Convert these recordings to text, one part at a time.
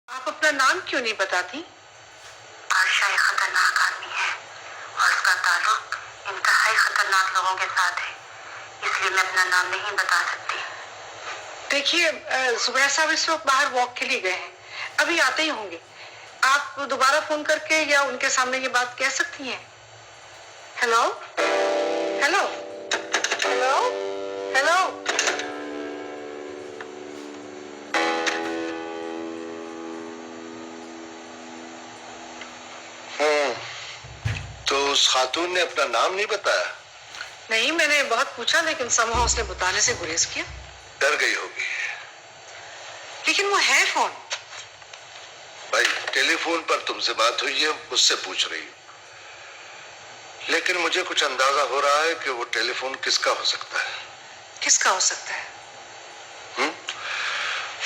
आप अपना नाम क्यों नहीं बताती? बादशाह एक खतरनाक आदमी है और उसका ताल्लुक इंतहाई खतरनाक लोगों के साथ है, इसलिए मैं अपना नाम नहीं बता सकती। देखिए, जुबैर साहब इस वक्त बाहर वॉक के लिए गए हैं, अभी आते ही होंगे। आप दोबारा फोन करके या उनके सामने ये बात कह सकती हैं। Hello hello hello hello. तो उस खातून ने अपना नाम नहीं बताया? नहीं, मैंने बहुत पूछा लेकिन समहा उसने बताने से गुरेज किया। डर गई होगी। लेकिन वो है कौन? भाई टेलीफोन पर तुमसे बात हुई है, मुझसे पूछ रही हूँ, लेकिन मुझे कुछ अंदाजा हो रहा है कि वो टेलीफोन किसका हो सकता है। किसका हो सकता है?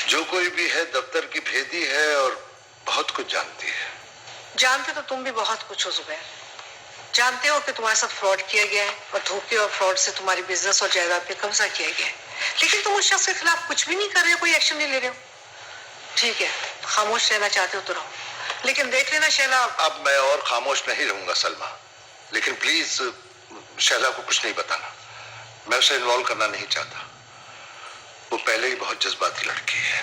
जो कोई भी है दफ्तर की भेदी है और बहुत कुछ जानती है। जानते तो तुम भी बहुत कुछ हो जुबैर। जानते हो कि तुम्हारे साथ फ्रॉड किया गया है और धोखे और फ्रॉड से तुम्हारी बिजनेस और जायदाद पे कब्जा किया गया है, लेकिन तुम उस शख्स के खिलाफ कुछ भी नहीं कर रहे हो, कोई एक्शन नहीं ले रहे हो। ठीक है, खामोश रहना चाहते हो तो रहो, लेकिन देख लेना शैला। अब मैं और खामोश नहीं रहूंगा सलमा, लेकिन प्लीज शैला को कुछ नहीं बताना। मैं उसे इन्वॉल्व करना नहीं चाहता, वो पहले ही बहुत जज्बाती लड़की है।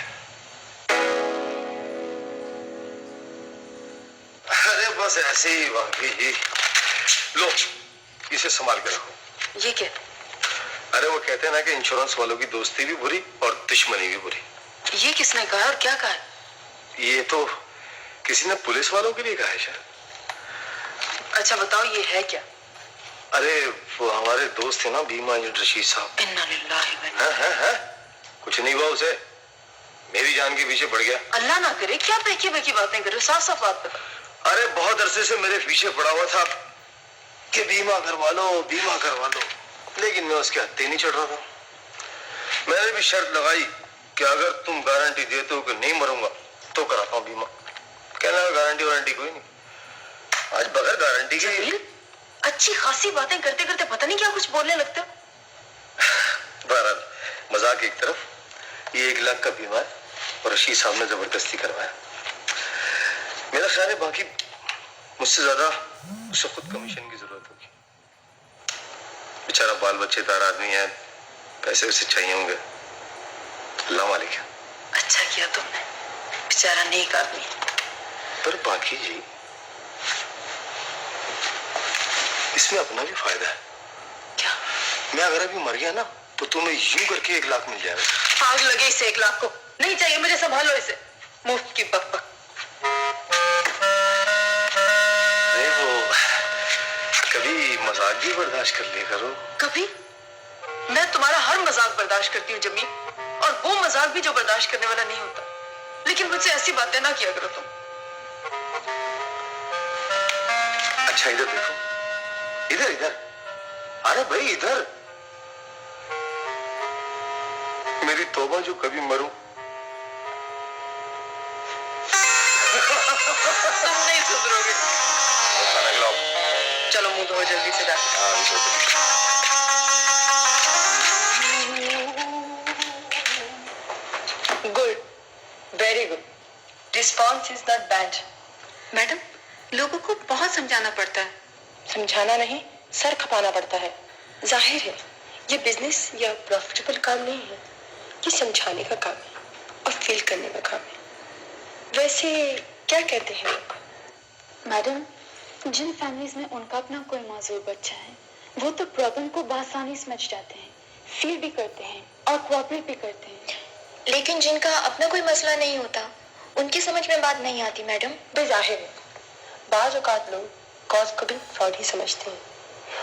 अरे बस ऐसे ही वाकई जी। लो इसे संभाल के रखो। ये क्या? अरे वो कहते हैं ना कि इंश्योरेंस वालों की दोस्ती भी बुरी और दुश्मनी भी बुरी। ये किसने कहा और क्या कहा? ये तो किसी ने पुलिस वालों के लिए कहा है शायद। अच्छा बताओ, ये है क्या? अरे वो हमारे दोस्त थे ना बीमा रशीद साहब। इन्ना लिल्लाहि व इन्ना है? कुछ नहीं हुआ उसे, मेरी जान के पीछे पड़ गया। अल्लाह ना करे, क्या बहकी बहकी बातें कर रहे हो? साफ साफ बात बता। अरे बहुत अरसे से मेरे पीछे पड़ा हुआ था कि बीमा करवा लो बीमा करवा लो, लेकिन मैं उसके हत्थे नहीं चढ़ रहा था। मैंने भी शर्त लगाई कि अगर तुम गारंटी देते हो कि नहीं मरूंगा तो कराता हूँ बीमा। कहना गारंटी वारंटी कोई नहीं, आज बगैर गारंटी के। अच्छी खासी बातें करते करते पता नहीं क्या कुछ बोलने लगते हो। बहरहाल मजाक एक तरफ, ये 1 लाख का बीमा है और रशीद साहब ने जबरदस्ती करवाया। मेरा ख्याल है बाकी मुझसे ज्यादा उसे खुद कमीशन की जरूरत होगी। बेचारा बाल बच्चेदार आदमी है, पैसे उसे चाहिए होंगे। अल्लाह मालिक है। अच्छा किया तुमने, बेचारा नेक आदमी। पर बाकी जी इसमें अपना भी फायदा है। क्या? मैं अगर अभी मर गया ना तो तुम्हें यूं करके 1 लाख मिल जाएगा। आग लगे इसे 1 लाख को। नहीं चाहिए मुझे, संभालो इसे। मुफ्त की बकबक। अरे वो कभी मजाक भी बर्दाश्त कर लिया करो। कभी? मैं तुम्हारा हर मजाक बर्दाश्त करती हूँ जमीन, और वो मजाक भी जो बर्दाश्त करने वाला नहीं होता, लेकिन मुझसे ऐसी बातें ना किया करो तुम। अच्छा इधर देखो, इधर इधर। अरे भाई इधर। मेरी तौबा जो कभी मरूं। तुम नहीं सुधरोगे। खाना खिलाओ। चलो मुंह धो जल्दी से जाके। Good, very good. Response is not bad. Madam, लोगों को बहुत समझाना पड़ता है। समझाना नहीं, सर खपाना पड़ता है। जाहिर है ये बिजनेस या प्रॉफिटेबल काम नहीं है, ये समझाने का काम है और फील करने का काम है। वैसे क्या कहते हैं लोग? मैडम, जिन फैमिलीज में उनका अपना कोई माजूर बच्चा है, वो तो प्रॉब्लम को बआसानी समझ जाते हैं, फील भी करते हैं और कोऑपरेट भी करते हैं। लेकिन जिनका अपना कोई मसला नहीं होता, उनकी समझ में बात नहीं आती मैडम। बेजाहिर है बाज औकात लोग कॉज को भी फ्रॉड ही समझते हैं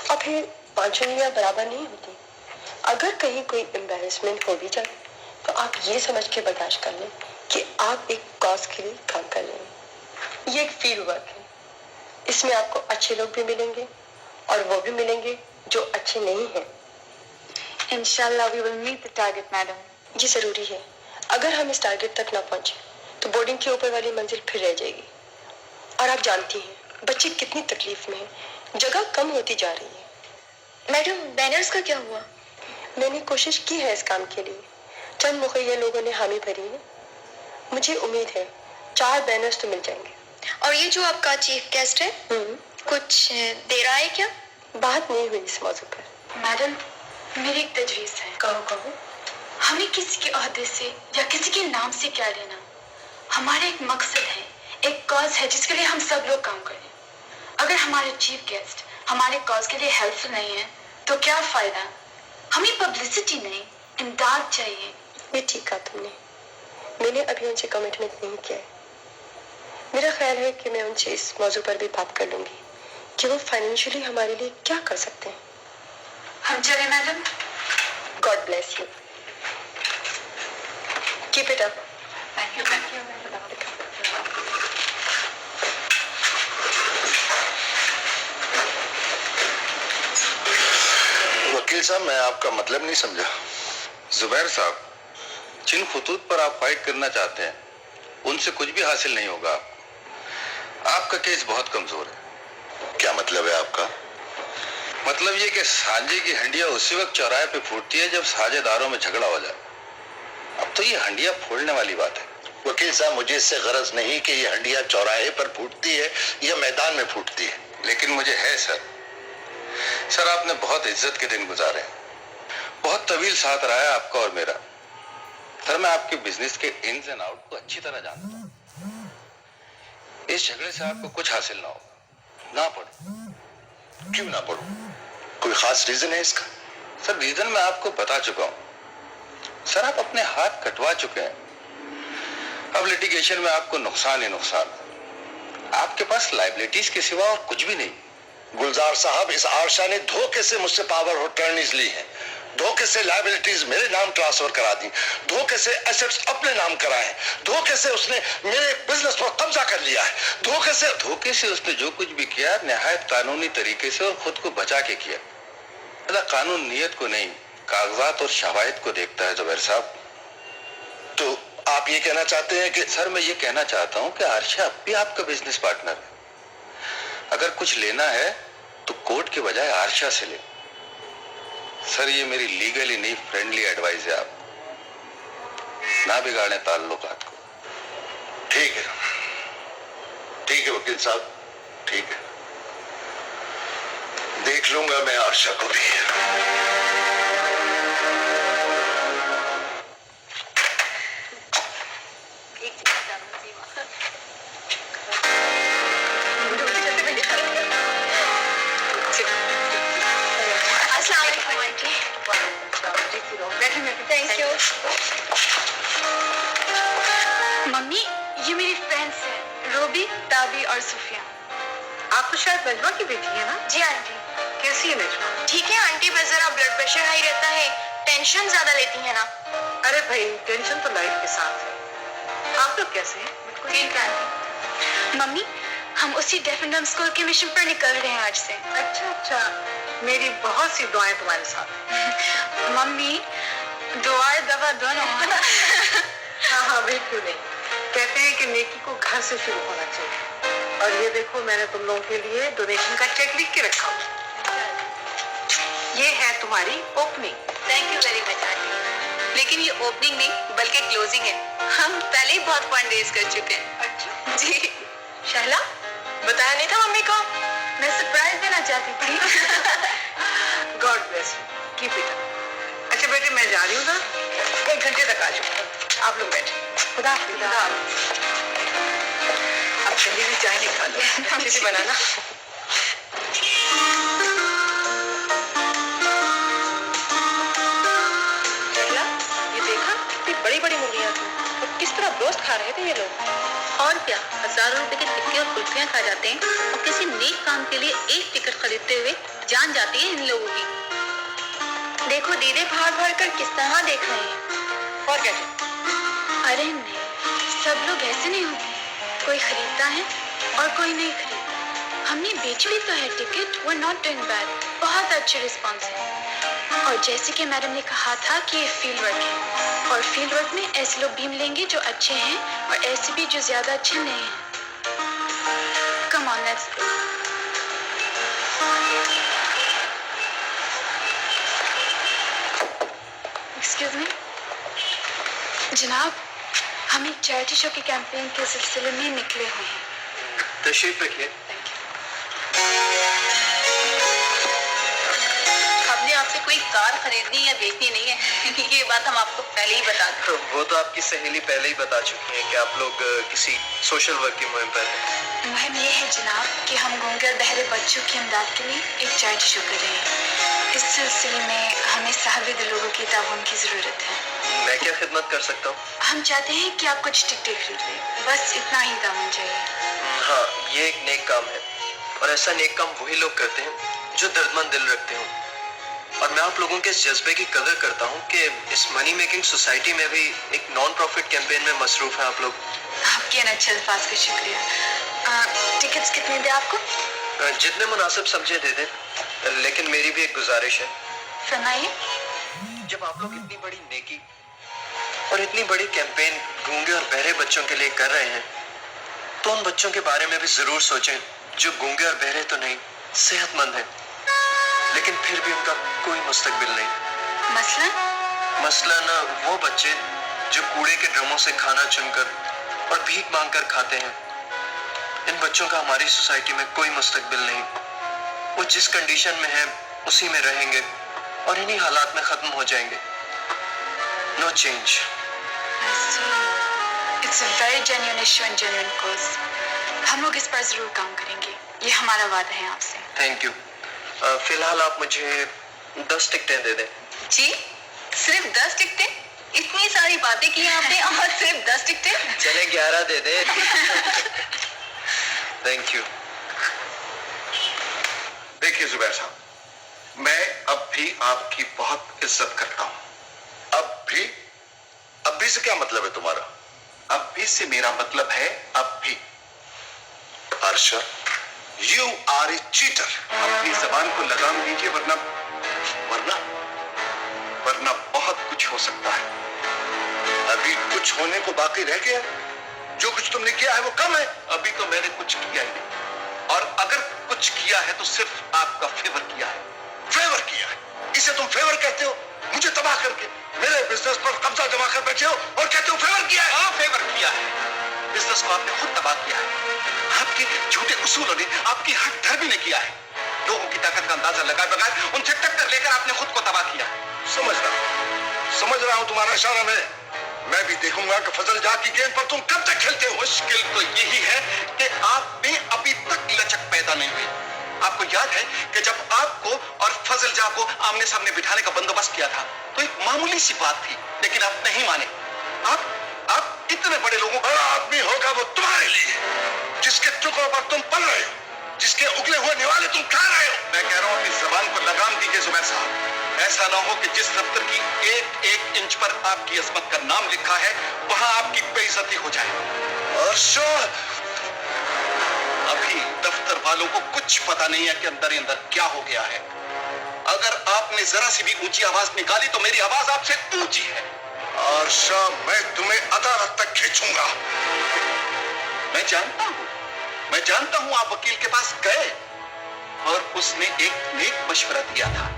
और फिर पांचों उंगलियां बराबर नहीं होती। अगर कहीं कोई एम्बैरेसमेंट हो भी जाए तो आप ये समझ के बर्दाश्त कर लें कि आप एक कॉज के लिए काम कर रहे हैं। ये एक फील्ड वर्क है, इसमें आपको अच्छे लोग भी मिलेंगे और वो भी मिलेंगे जो अच्छे नहीं हैं। इंशाल्लाह we will meet the target madam. ये जरूरी है, अगर हम इस टारगेट तक ना पहुंचे तो बोर्डिंग के ऊपर वाली मंजिल फिर रह जाएगी। और आप जानती हैं बच्चे कितनी तकलीफ में हैं, जगह कम होती जा रही है। मैडम बैनर्स का क्या हुआ? मैंने कोशिश की है इस काम के लिए, चंद मुखिया लोगों ने हामी भरी है। मुझे उम्मीद है 4 बैनर्स तो मिल जाएंगे। और ये जो आपका चीफ गेस्ट है कुछ दे रहा है क्या? बात नहीं हुई इस मौजू पर। मैडम, मेरी एक तजवीज़ है। कहो कहो। हमें किसी के ओहदे से या किसी के नाम से क्या लेना। हमारा एक मकसद है, एक कॉज है जिसके लिए हम सब लोग काम करें। अगर हमारे चीफ गेस्ट हमारे कॉज के लिए हेल्पफुल नहीं है तो क्या फायदा। हमें पब्लिसिटी नहीं, इमदाद चाहिए। ये ठीक कहा तुमने। मैंने अभी उनसे कमिटमेंट नहीं किया है। मेरा ख्याल है कि मैं उनसे इस मौजू पर भी बात कर लूंगी कि वो फाइनेंशियली हमारे लिए क्या कर सकते हैं। हम चले madam. God bless you. Keep it up. Thank you. वकील साहब, मैं आपका मतलब नहीं समझा। जुबैर साहब, जिन खुतूत पर आप फाइट करना चाहते हैं उनसे कुछ भी हासिल नहीं होगा। आपका केस बहुत कमजोर है। क्या मतलब है आपका? मतलब ये कि सांझे की हंडिया उसी वक्त चौराहे पे फूटती है जब साझेदारों में झगड़ा हो जाए। अब तो ये हंडिया फोड़ने वाली बात है। वकील साहब, मुझे इससे गरज नहीं कि ये हंडिया चौराहे पर फूटती है या मैदान में फूटती है। लेकिन मुझे है सर। सर, आपने बहुत इज्जत के दिन गुजारे हैं। बहुत तवील साथ रहा है आपका और मेरा। सर, मैं आपके बिजनेस के इन्स एंड आउट को अच्छी तरह जानता हूँ। इस झगड़े से आपको कुछ हासिल ना होगा। ना पढ़ो। क्यों ना पढ़ूं? कोई खास रीजन है इसका? सर, रीजन मैं आपको बता चुका हूँ। सर, आप अपने हाथ कटवा चुके हैं। अब लिटिगेशन में आपको नुकसान ही नुकसान है। आपके पास लाइबिलिटीज के सिवा और कुछ भी नहीं। गुलजार साहब, इस आरशा ने धोखे से मुझसे पावर ऑफ अटॉर्नीज ली है, धोखे से लायबिलिटीज मेरे नाम ट्रांसफर करा दी, धोखे से एसेट्स अपने नाम कराए, धोखे से उसने मेरे बिजनेस पर कब्जा कर लिया है, धोखे से उसने जो कुछ भी किया निहायत कानूनी तरीके से और खुद को बचा के किया। कानून नीयत को नहीं, कागजात और शवाहिद को देखता है जुबैर साहब। तो आप ये कहना चाहते हैं कि? सर, मैं ये कहना चाहता हूँ कि आरशा अब भी आपका बिजनेस पार्टनर है। अगर कुछ लेना है तो कोर्ट के बजाय आरशा से ले। सर, ये मेरी लीगली नहीं फ्रेंडली एडवाइस है। आप ना बिगाड़े ताल्लुकात को। ठीक है वकील साहब, ठीक है, देख लूंगा मैं आरशा को भी। Thank you. मम्मी, ये मेरी फ्रेंड्स हैं, रोबी, ताबी और सुफिया। आप तो शायद नजमा की बेटी है ना? जी आंटी। कैसी है नजमा? ठीक है आंटी, बस जरा ब्लड प्रेशर हाई रहता है, टेंशन ज्यादा लेती है ना। अरे भाई, टेंशन तो लाइफ के साथ है। आप लोग कैसे हैं? ठीक है आंटी। मम्मी, हम उसी डेफिनेम स्कूल के मिशन पर निकल रहे हैं आज से। अच्छा, मेरी बहुत सी दुआएं तुम्हारे साथ हैं। मम्मी, दुआ दवा दोनों। हाँ, बिल्कुल नहीं। कहते हैं कि नेकी को घर से शुरू होना चाहिए। और ये देखो, मैंने तुम लोगों के लिए डोनेशन का चेक लिख के रखा हुआ। ये है तुम्हारी opening. Thank you very much aunty. लेकिन ये ओपनिंग नहीं बल्कि क्लोजिंग है। हम पहले ही बहुत फंड रेज कर चुके हैं। अच्छा जी। शहला, बताया नहीं था मम्मी को? मैं सरप्राइज देना चाहती थी। God bless you, keep it up. अच्छा बेटे, मैं जा रही हूँ ना, 1 घंटे तक आ जाऊंगा। आप लोग बैठे। खुदा हाफिज़। अब जल्दी भी चाय निकाल लो, अच्छे से बनाना। शहला, ये देखा कितनी बड़ी बड़ी मुर्गियां थी और किस तरह दोस्त खा रहे थे ये लोग। और क्या, हजारों रुपए के टिक्के और कुल्फियां खा जाते हैं और किसी नेक काम के लिए एक टिकट खरीदते हुए जान जाती है इन लोगों की। देखो दीदी भाग भाग कर किस तरह देख रहे हैं। और क्या? अरे नहीं, सब लोग ऐसे नहीं होते। कोई खरीदता है और कोई नहीं खरीदता। हमने बेच भी तो है टिकट। वो नॉट डूइंग बैड। बहुत अच्छे रिस्पॉन्स है। और जैसे कि मैडम ने कहा था कि ये फील्ड वर्क है, और फील्ड वर्क में ऐसे लोग भी मिलेंगे जो अच्छे हैं और ऐसे भी जो ज्यादा अच्छे नहीं हैं। Come on, let's go. Excuse me जनाब, हम एक चैरिटी शो के कैंपेन के सिलसिले में निकले हुए हैं। तशरीफ रखिए। हमने आपसे कोई कार खरीदनी या बेचनी नहीं है, ये बात हम आपको पहले ही बता दें। वो तो आपकी सहेली पहले ही बता चुकी है कि आप लोग किसी सोशल वर्क की मुहिम पर हैं। मुहिम ये है जनाब कि हम गूंगे और बहरे बच्चों की इमदाद के लिए एक चैरिटी शो कर रहे हैं। इस सिलसिले में हमें साहिब लोगों की ताउन की ज़रूरत है। मैं क्या खिदमत कर सकता हूँ? हम चाहते हैं कि आप कुछ टिकटें खरीद लें, बस इतना ही ताउन चाहिए। हाँ, ये एक नेक काम है और ऐसा नेक काम वही लोग करते हैं जो दर्दमंद दिल रखते हों। और मैं आप लोगों के इस जज्बे की कदर करता हूँ कि इस मनी मेकिंग सोसाइटी में भी एक नॉन प्रॉफिट कैंपेन में मसरूफ है आप लोग। आपके इन अच्छे अल्फाज का शुक्रिया। टिकट्स कितने दें आपको? जितने मुनासिब समझे दे दें, लेकिन मेरी भी एक गुजारिश है। फरमाइए। जब आप लोग इतनी बड़ी नेकी और इतनी बड़ी कैंपेन गूंगे और बहरे बच्चों के लिए कर रहे हैं, तो उन बच्चों के बारे में भी जरूर सोचें जो गूंगे और बहरे तो नहीं, सेहतमंद हैं, लेकिन फिर भी उनका कोई मुस्तकबिल नहीं। मसलन वो बच्चे जो कूड़े के ड्रमों से खाना चुनकर और भीख मांगकर खाते हैं। इन बच्चों का हमारी सोसाइटी में कोई मुस्तकबिल नहीं। वो जिस कंडीशन में हैं उसी में रहेंगे और इन्हीं हालात में खत्म हो जाएंगे। No change. It's a very genuine issue and genuine cause. हम लोग इस पर जरूर काम करेंगे, ये हमारा वादा है आपसे। Thank you. फिलहाल आप मुझे 10 टिकटें दे दें। जी, सिर्फ 10 टिकटें? इतनी सारी बातें की आपने और सिर्फ 10 टिकटें? चले 11 दे दे। Thank you. देखिए जुबैर साहब, मैं अब भी आपकी बहुत इज्जत करता हूं। अब भी से क्या मतलब है तुम्हारा? अब भी से मेरा मतलब है अब भी। अर्शा, यू आर ए चीटर। अपनी जबान को लगाम दीजिए, वरना वरना वरना बहुत कुछ हो सकता है। अभी कुछ होने को बाकी रह गया। जो कुछ तुमने किया है वो कम है। अभी तो मैंने कुछ किया ही नहीं, और अगर कुछ किया है तो सिर्फ आपका फेवर किया है। फेवर किया है, इसे तुम फेवर कहते हो? मुझे तबाह करके मेरे बिजनेस पर कब्जा जमा कर बैठे हो और कहते हो फेवर किया है। हाँ, फेवर किया है। बिजनेस को आपने खुद तबाह किया है। आपके झूठे उसूलों ने आपकी हक धर्मी ने किया है। लोगों की ताकत का अंदाजा लगाए बगैर उनसे टक्कर लेकर आपने खुद को तबाह किया। समझ रहा हूं तुम्हारा इशारा। मैं भी देखूंगा कि फजल जा की गेंद पर तुम कब तक खेलते हो। मुश्किल तो यही है कि आप में अभी तक लचक पैदा नहीं हुई। आपको याद है कि जब आपको और फजल जा को आमने सामने बिठाने का बंदोबस्त किया था तो एक मामूली सी बात थी, लेकिन आप नहीं माने। आप इतने बड़े लोगों का आदमी होगा वो तुम्हारे लिए, जिसके टुकड़ों पर तुम पल रहे हो, जिसके उगले हुए निवाले तुम खा रहे हो। मैं कह रहा हूं अपनी जबान को लगाम दीजिए जुबैर साहब। ऐसा ना हो कि जिस दफ्तर की एक एक इंच पर आपकी अजमत का नाम लिखा है वहां आपकी बेइज्जती हो जाए। अर्शा, अभी दफ्तर वालों को कुछ पता नहीं है कि अंदर ही अंदर क्या हो गया है। अगर आपने जरा सी भी ऊंची आवाज निकाली तो मेरी आवाज आपसे ऊंची है। अर्शा, मैं तुम्हें अदालत तक खींचूंगा। मैं जानता हूं आप वकील के पास गए और उसने एक नेक मशवरा दिया था।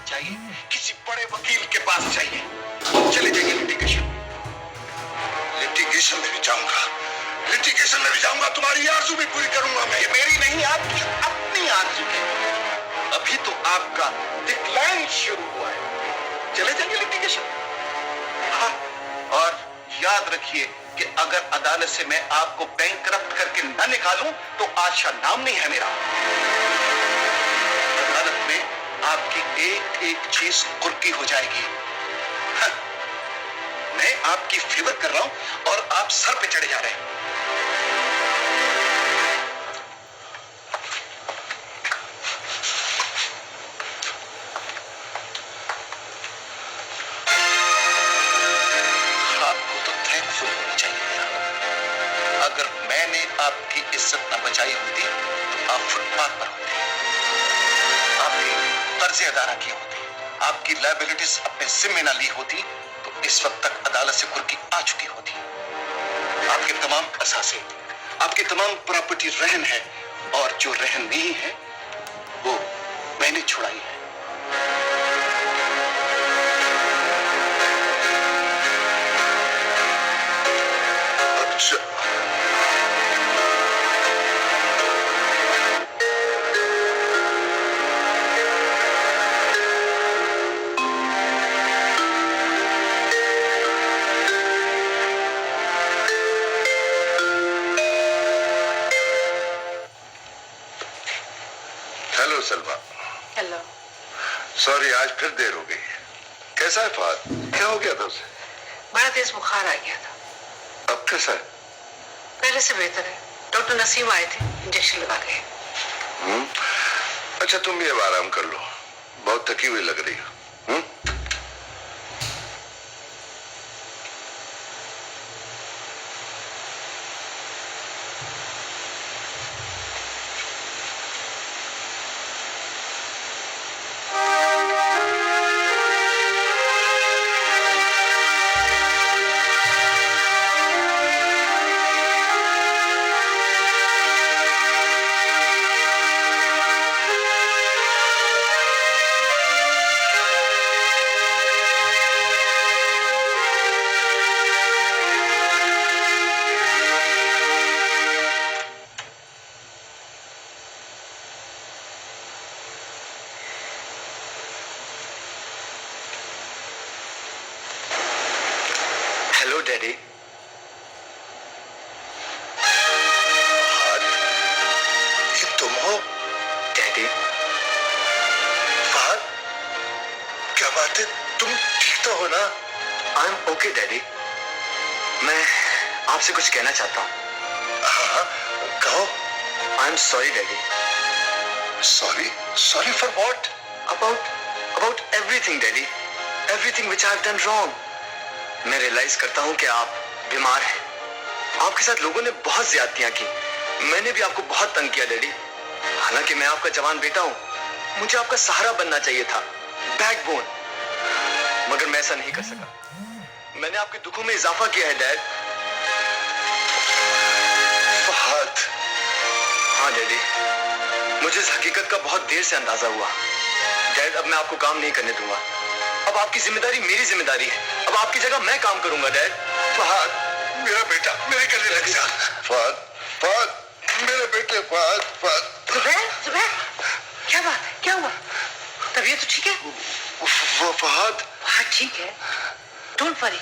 चाहिए किसी बड़े वकील के पास जाइए, चले जाइए लिटिगेशन में भी जाऊंगा। लिटिगेशन में भी जाऊंगा, तुम्हारी आरज़ू भी पूरी करूंगा मैं। ये मेरी नहीं, आपकी अपनी आरज़ू है। अभी तो आपका डिक्लाइन शुरू हुआ है। चले जाइए लिटिगेशन। हाँ, और याद रखिए कि अगर अदालत से मैं आपको बैंकरप्ट करके न निकालूं तो आशा नाम नहीं है मेरा। अदालत में आपकी एक एक चीज कुर्की हो जाएगी। हाँ, मैं आपकी फेवर कर रहा हूं और आप सर पे चढ़े जा रहे हैं। आपको तो थैंकफुल होना चाहिए था। अगर मैंने आपकी इज्जत न बचाई होती तो आप फुटपाथ पर होते, आपके कर्जे अदा न किए होते, आपकी लायबिलिटीज अपने जिम्मे न ली होती तो इस वक्त तक अदालत से कुर्की आ चुकी होती। आपके तमाम असासे, आपकी तमाम प्रॉपर्टी रहन है, और जो रहन नहीं है वो मैंने छुड़ाई है। हेलो सलमा। हेलो। सॉरी, आज फिर देर हो गई। कैसा है फहद? क्या हो गया था उसे? बड़ा तेज बुखार आ गया था। अब कैसा है? पहले से बेहतर है। डॉक्टर नसीम आए थे, इंजेक्शन लगा गए। अच्छा, तुम भी अब आराम कर लो, बहुत थकी हुई लग रही हो। Hello daddy. ये तुम हो? डैडी, फहद, क्या बात है? तुम ठीक तो हो ना? I am okay daddy. मैं आपसे कुछ कहना चाहता हूँ। हाँ, कहो। I am sorry daddy. Sorry? Sorry for what? About everything daddy, everything which I have done wrong. मैं रियलाइज करता हूँ कि आप बीमार हैं। आपके साथ लोगों ने बहुत ज्यादतियां की। मैंने भी आपको बहुत तंग किया डैडी। हालांकि मैं आपका जवान बेटा हूँ, मुझे आपका सहारा बनना चाहिए था, बैकबोन। मगर मैं ऐसा नहीं कर सका। मैंने आपके दुखों में इजाफा किया है डैड। फहद। हाँ डैडी, मुझे इस हकीकत का बहुत देर से अंदाजा हुआ। डैड, अब मैं आपको काम नहीं करने दूंगा। अब आपकी जिम्मेदारी मेरी जिम्मेदारी है। अब आपकी जगह मैं काम करूंगा डैड। फहद, मेरा बेटा, मेरे गले लग जा। फहद, फहद, मेरे बेटे, फहद, फहद। जुबैर, क्या बात है? क्या हुआ? तबीयत तो ठीक है? वो फहद। हाँ ठीक है। Don't worry,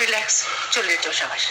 relax. चलो लेट जाओ, शाबाश।